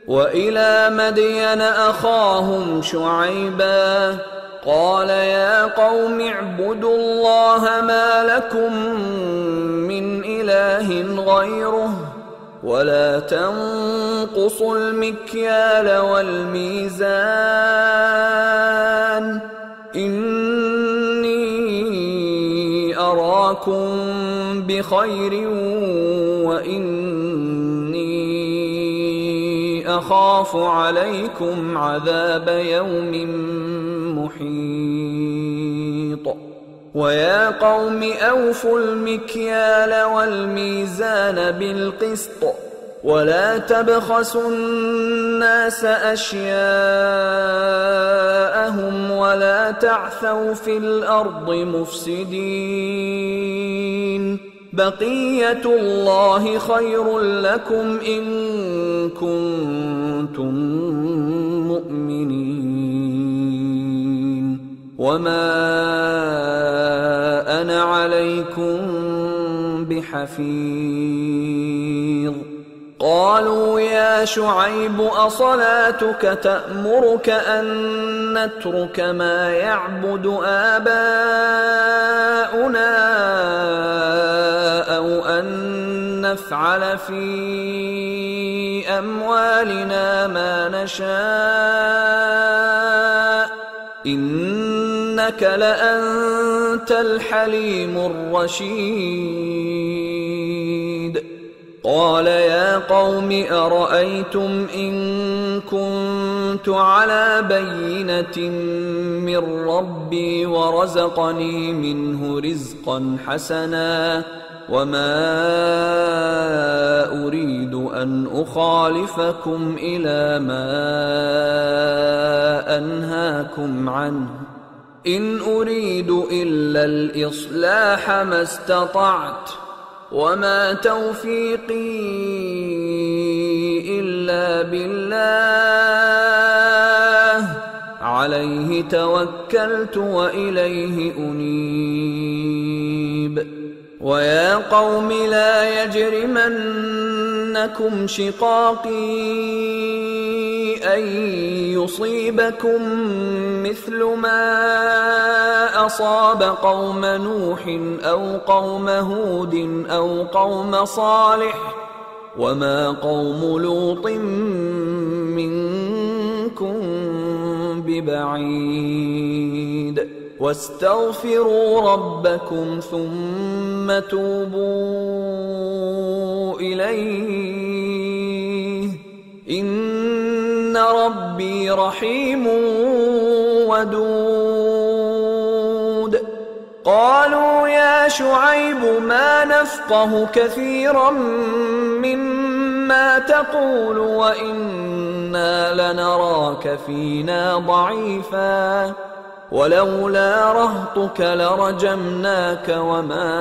وإلى مدين أخاهم شعيبا قال يا قوم اعبدوا الله ما لكم من إله غيره ولا تنقصوا المكيال والميزان إني أراكم بخير وإني أخاف عليكم عذاب يوم محيط ويا قوم أوفوا المكيال والميزان بالقسط ولا تبخسوا الناس أشياءهم ولا تعثوا في الأرض مفسدين بقية الله خير لكم إن كنتم مؤمنين وما أنا عليكم بحفيظ قالوا يا شعيب أصلاتك تأمرك أن نترك ما يعبد آباؤنا أو أن نفعل في أموالنا ما نشاء إنك لأنت الحليم الرشيد قال يا قوم أرأيتم إن كنت على بينة من ربي ورزقني منه رزقا حسنا وما أريد أن أخالفكم إلى ما أنهاكم عنه إن أريد إلا الإصلاح ما استطعت وما توفيقي إلا بالله عليه توكلت وإليه أنيب ويا قوم لا يجرمنكم شقاقي أن يصيبكم مثل ما أصاب قوم نوح أو قوم هود أو قوم صالح وما قوم لوط منكم ببعيد واستغفروا ربكم ثم توبوا إليه إن ربي رحيم ودود قالوا يا شعيب ما نفقه كثيرا مما تقول وإنا لنراك فينا ضعيفا ولولا رهطك لرجمناك وما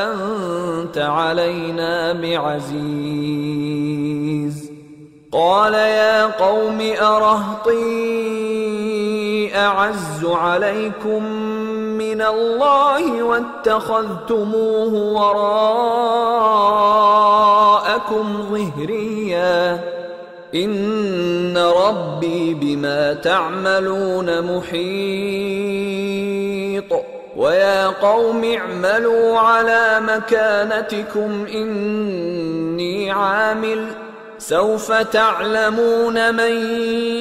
أنت علينا بعزيز قال يا قوم أرهطي أعز عليكم من الله واتخذتموه وراءكم ظهريا إن ربي بما تعملون محيط ويا قوم اعملوا على مكانتكم إني عامل سوف تعلمون من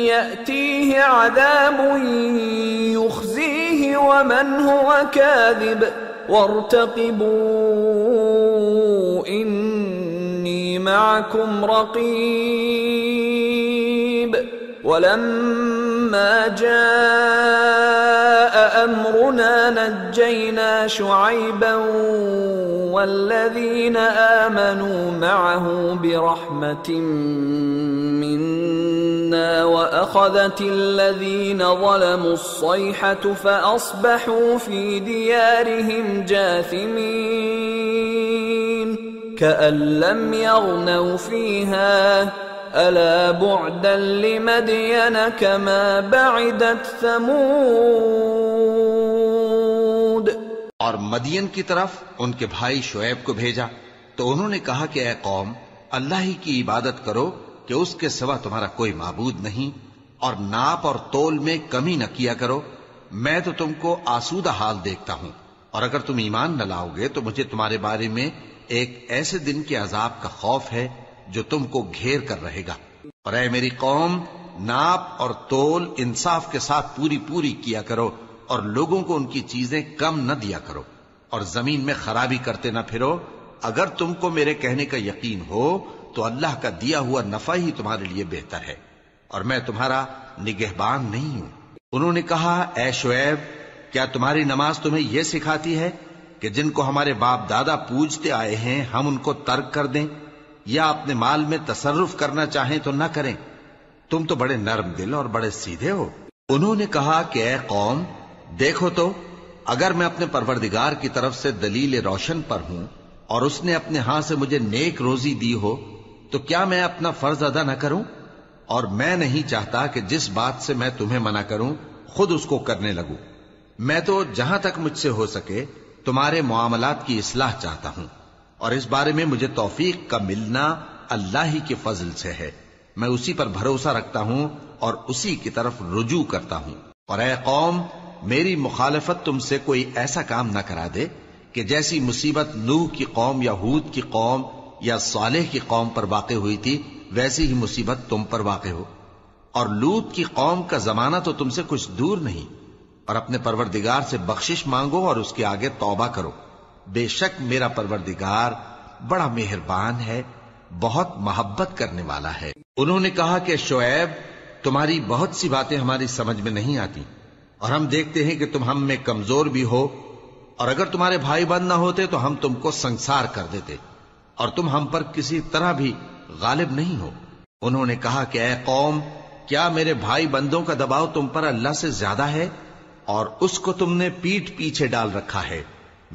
يأتيه عذاب يخزيه ومن هو كاذب وارتقبوا إني معكم رقيب ولما جاء أمرنا نجينا شعيبا والذين آمنوا معه برحمة منا وأخذت الذين ظلموا الصيحة فأصبحوا في ديارهم جاثمين كأن لم يغنوا فيها ألا بعدا لمدين كما بعدت ثمود। और मदियन की तरफ उनके भाई शुएब को भेजा तो उन्होंने कहा कि ऐ कौम, اللہ ہی کی عبادت کرو کہ اس کے سوا تمہارا کوئی معبود نہیں، اور ناپ اور تول میں کمی نہ کیا کرو، میں تو تم کو آسودہ حال دیکھتا ہوں، اور اگر تم ایمان نہ لاؤ گے تو مجھے تمہارے بارے میں ایک ایسے دن کے عذاب کا خوف ہے جو تم کو گھیر کر رہے گا۔ اور اے میری قوم، ناپ اور تول انصاف کے ساتھ پوری پوری کیا کرو، اور لوگوں کو ان کی چیزیں کم نہ دیا کرو، اور زمین میں خرابی کرتے نہ پھرو۔ اگر تم کو میرے کہنے کا یقین ہو تو اللہ کا دیا ہوا نفع ہی تمہارے لیے بہتر ہے، اور میں تمہارا نگہبان نہیں ہوں۔ انہوں نے کہا، اے شعیب، کیا تمہاری نماز تمہیں یہ سکھاتی ہے کہ جن کو ہمارے باپ دادا پوجتے آئے ہیں ہم ان کو ترک کر دیں، یا اپنے مال میں تصرف کرنا چاہیں تو نہ کریں؟ تم تو بڑے نرم دل اور بڑے سیدھے ہو۔ انہوں نے کہا کہ اے قوم، دیکھو تو، اگر میں اپنے پروردگار کی طرف سے دلیل روشن پر ہوں اور اس نے اپنے ہاں سے مجھے نیک روزی دی ہو تو کیا میں اپنا فرض ادا نہ کروں؟ اور میں نہیں چاہتا کہ جس بات سے میں تمہیں منع کروں خود اس کو کرنے لگوں۔ میں تو جہاں تک مجھ سے ہو سکے تمہارے معاملات کی اصلاح چاہتا ہوں، اور اس بارے میں مجھے توفیق کا ملنا اللہ ہی کے فضل سے ہے۔ میں اسی پر بھروسہ رکھتا ہوں اور اسی کی طرف رجوع کرتا ہوں۔ اور اے قوم، میری مخالفت تم سے کوئی ایسا کام نہ کرا دے کہ جیسی مصیبت نوح کی قوم یا ہود کی قوم یا صالح کی قوم پر واقع ہوئی تھی ویسی ہی مصیبت تم پر واقع ہو۔ اور لوط کی قوم کا زمانہ تو تم سے کچھ دور نہیں۔ اور اپنے پروردگار سے بخشش مانگو اور اس کے آگے توبہ کرو، بے شک میرا پروردگار بڑا مہربان ہے، بہت محبت کرنے والا ہے۔ انہوں نے کہا کہ شعیب، تمہاری بہت سی باتیں ہماری سمجھ میں نہیں آتی، اور ہم دیکھتے ہیں کہ تم ہم میں کمزور بھی ہو، اور اگر تمہارے بھائی بند نہ ہوتے تو ہم تم کو سنسار کر دیتے، اور تم ہم پر کسی طرح بھی غالب نہیں ہو۔ انہوں نے کہا کہ اے قوم، کیا میرے بھائی بندوں کا دباؤ تم پر اللہ سے زیادہ ہے، اور اس کو تم نے پیٹھ پیچھے ڈال رکھا ہے؟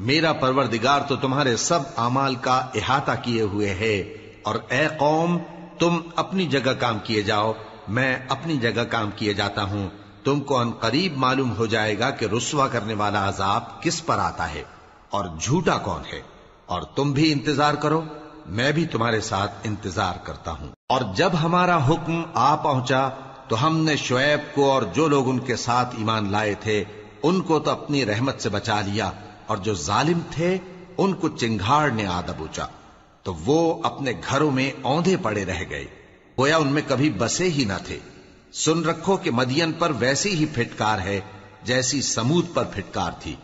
میرا پروردگار تو تمہارے سب اعمال کا احاطہ کیے ہوئے ہے۔ اور اے قوم، تم اپنی جگہ کام کیے جاؤ، میں اپنی جگہ کام کیے جاتا ہوں۔ تم کو ان قریب معلوم ہو جائے گا کہ رسوا کرنے والا عذاب کس پر آتا ہے اور جھوٹا کون ہے۔ اور تم بھی انتظار کرو، میں بھی تمہارے ساتھ انتظار کرتا ہوں۔ اور جب ہمارا حکم آ پہنچا تو ہم نے شعیب کو اور جو لوگ ان کے ساتھ ایمان لائے تھے ان کو تو اپنی رحمت سے بچا لیا، اور جو ظالم تھے ان کو چنگھاڑ نے آ دبوچا، تو وہ اپنے گھروں میں اوندھے پڑے رہ گئے، گویا ان میں کبھی بسے ہی نہ تھے۔ سن رکھو کہ مدین پر ویسی ہی پھٹکار ہے جیسی سمود پر پھٹکار تھی۔